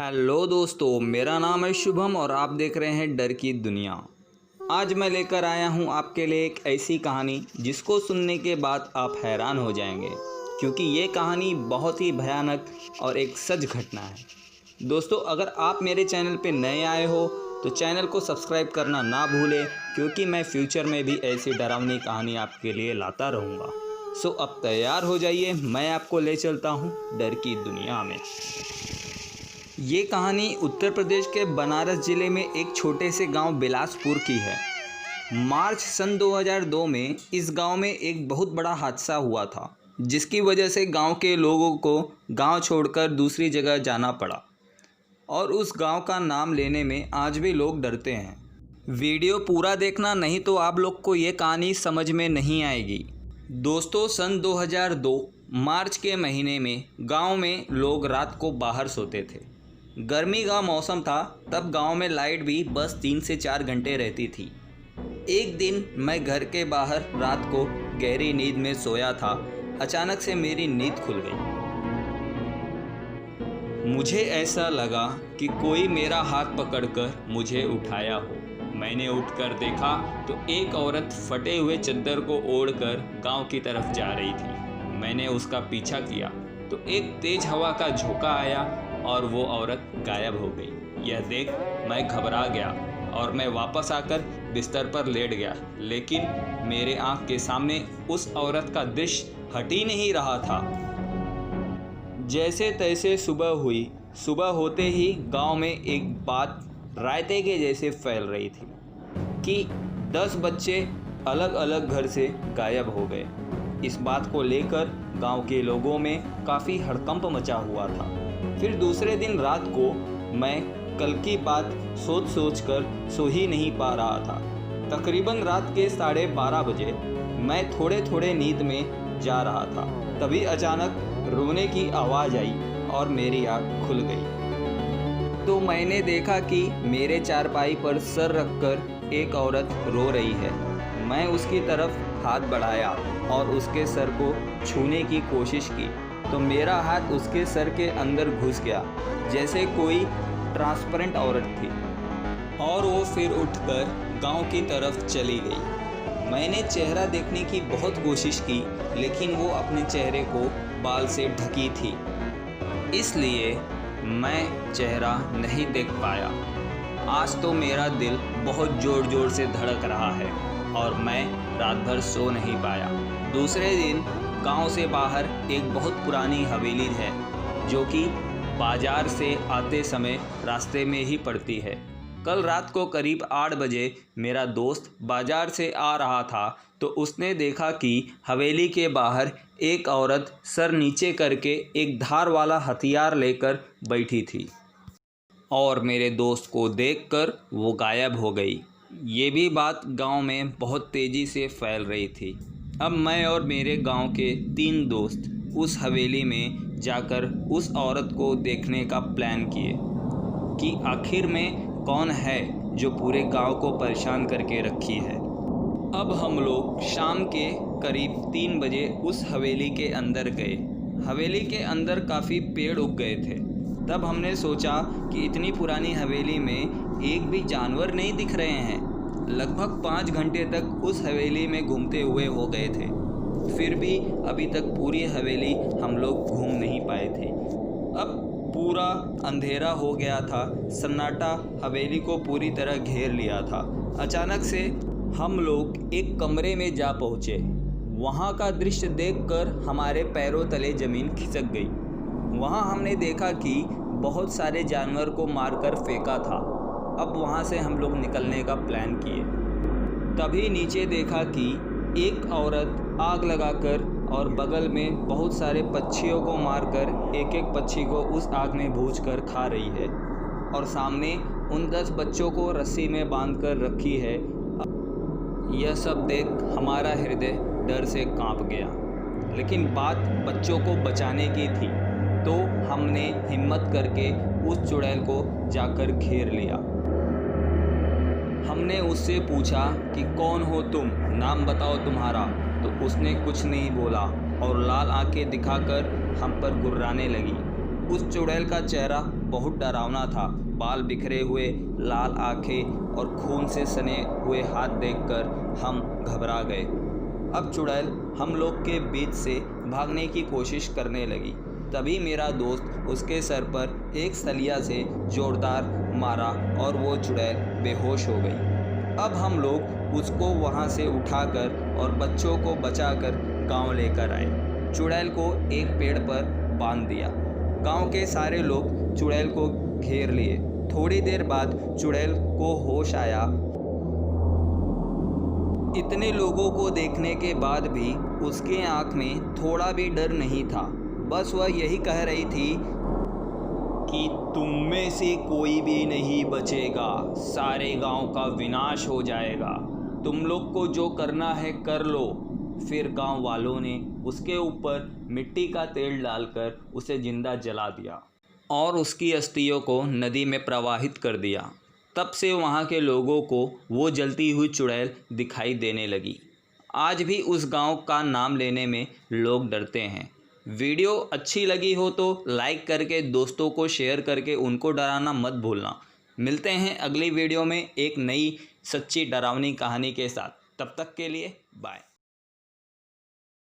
Hello दोस्तों, मेरा नाम है शुभम और आप देख रहे हैं डर की दुनिया। आज मैं लेकर आया हूं आपके लिए एक ऐसी कहानी जिसको सुनने के बाद आप हैरान हो जाएंगे, क्योंकि ये कहानी बहुत ही भयानक और एक सच घटना है। दोस्तों, अगर आप मेरे चैनल पे नए आए हो तो चैनल को सब्सक्राइब करना ना भूलें, क्योंकि मैं फ्यूचर में भी ऐसी डरावनी कहानी आपके लिए लाता रहूँगा। सो अब तैयार हो जाइए, मैं आपको ले चलता हूँ डर की दुनिया में। ये कहानी उत्तर प्रदेश के बनारस ज़िले में एक छोटे से गांव बिलासपुर की है। मार्च सन 2002 में इस गांव में एक बहुत बड़ा हादसा हुआ था, जिसकी वजह से गांव के लोगों को गांव छोड़कर दूसरी जगह जाना पड़ा और उस गांव का नाम लेने में आज भी लोग डरते हैं। वीडियो पूरा देखना, नहीं तो आप लोग को ये कहानी समझ में नहीं आएगी। दोस्तों, सन 2002 मार्च के महीने में गांव में लोग रात को बाहर सोते थे। गर्मी का मौसम था, तब गांव में लाइट भी बस 3 से 4 घंटे रहती थी। एक दिन मैं घर के बाहर रात को गहरी नींद में सोया था। अचानक से मेरी नींद खुल गई। मुझे ऐसा लगा कि कोई मेरा हाथ पकड़कर मुझे उठाया हो। मैंने उठकर देखा तो एक औरत फटे हुए चादर को ओढ़कर गांव की तरफ जा रही थी। मैंने उसका पीछा किया तो एक तेज हवा का झोंका आया और वो औरत गायब हो गई। यह देख मैं घबरा गया और मैं वापस आकर बिस्तर पर लेट गया, लेकिन मेरे आंख के सामने उस औरत का दृश्य हट ही नहीं रहा था। जैसे तैसे सुबह हुई। सुबह होते ही गांव में एक बात रायते के जैसे फैल रही थी कि 10 बच्चे अलग अलग घर से गायब हो गए। इस बात को लेकर गांव के लोगों में काफ़ी हड़कंप मचा हुआ था। फिर दूसरे दिन रात को मैं कल की बात सोच कर सो ही नहीं पा रहा था। तकरीबन रात के 12:30 बजे मैं थोड़े नींद में जा रहा था। तभी अचानक रोने की आवाज़ आई और मेरी आँख खुल गई। तो मैंने देखा कि मेरे चारपाई पर सर रखकर एक औरत रो रही है। मैं उसकी तरफ हाथ बढ़ाया और उसके सर को छूने की कोशिश की तो मेरा हाथ उसके सर के अंदर घुस गया, जैसे कोई ट्रांसपेरेंट औरत थी, और वो फिर उठकर गांव की तरफ चली गई। मैंने चेहरा देखने की बहुत कोशिश की, लेकिन वो अपने चेहरे को बाल से ढकी थी, इसलिए मैं चेहरा नहीं देख पाया। आज तो मेरा दिल बहुत ज़ोर ज़ोर से धड़क रहा है और मैं रात भर सो नहीं पाया। दूसरे दिन गांव से बाहर एक बहुत पुरानी हवेली है, जो कि बाजार से आते समय रास्ते में ही पड़ती है। कल रात को करीब 8 बजे मेरा दोस्त बाजार से आ रहा था तो उसने देखा कि हवेली के बाहर एक औरत सर नीचे करके एक धार वाला हथियार लेकर बैठी थी और मेरे दोस्त को देखकर वो गायब हो गई। ये भी बात गांव में बहुत तेज़ी से फैल रही थी। अब मैं और मेरे गांव के 3 दोस्त उस हवेली में जाकर उस औरत को देखने का प्लान किए कि आखिर में कौन है जो पूरे गांव को परेशान करके रखी है। अब हम लोग शाम के करीब 3 बजे उस हवेली के अंदर गए। हवेली के अंदर काफ़ी पेड़ उग गए थे। तब हमने सोचा कि इतनी पुरानी हवेली में एक भी जानवर नहीं दिख रहे हैं। लगभग 5 घंटे तक उस हवेली में घूमते हुए हो गए थे, फिर भी अभी तक पूरी हवेली हम लोग घूम नहीं पाए थे। अब पूरा अंधेरा हो गया था, सन्नाटा हवेली को पूरी तरह घेर लिया था। अचानक से हम लोग एक कमरे में जा पहुँचे। वहाँ का दृश्य देखकर हमारे पैरों तले ज़मीन खिसक गई। वहाँ हमने देखा कि बहुत सारे जानवर को मारकर फेंका था। अब वहाँ से हम लोग निकलने का प्लान किए। तभी नीचे देखा कि एक औरत आग लगाकर और बगल में बहुत सारे पक्षियों को मारकर एक एक पक्षी को उस आग में भूंजकर खा रही है, और सामने उन 10 बच्चों को रस्सी में बांधकर रखी है। यह सब देख हमारा हृदय डर से कांप गया, लेकिन बात बच्चों को बचाने की थी, तो हमने हिम्मत करके उस चुड़ैल को जाकर घेर लिया। हमने उससे पूछा कि कौन हो तुम, नाम बताओ तुम्हारा। तो उसने कुछ नहीं बोला और लाल आंखें दिखाकर हम पर गुर्राने लगी। उस चुड़ैल का चेहरा बहुत डरावना था। बाल बिखरे हुए, लाल आंखें और खून से सने हुए हाथ देखकर हम घबरा गए। अब चुड़ैल हम लोग के बीच से भागने की कोशिश करने लगी। तभी मेरा दोस्त उसके सर पर एक सलिया से जोरदार मारा और वो चुड़ैल बेहोश हो गई। अब हम लोग उसको वहाँ से उठाकर और बच्चों को बचाकर गांव लेकर आए। चुड़ैल को एक पेड़ पर बांध दिया। गांव के सारे लोग चुड़ैल को घेर लिए। थोड़ी देर बाद चुड़ैल को होश आया। इतने लोगों को देखने के बाद भी उसके आंख में थोड़ा भी डर नहीं था। बस वह यही कह रही थी कि तुम में से कोई भी नहीं बचेगा, सारे गांव का विनाश हो जाएगा, तुम लोग को जो करना है कर लो। फिर गांव वालों ने उसके ऊपर मिट्टी का तेल डालकर उसे जिंदा जला दिया और उसकी अस्थियों को नदी में प्रवाहित कर दिया। तब से वहाँ के लोगों को वो जलती हुई चुड़ैल दिखाई देने लगी। आज भी उस गांव का नाम लेने में लोग डरते हैं। वीडियो अच्छी लगी हो तो लाइक करके दोस्तों को शेयर करके उनको डराना मत भूलना। मिलते हैं अगली वीडियो में एक नई सच्ची डरावनी कहानी के साथ। तब तक के लिए बाय।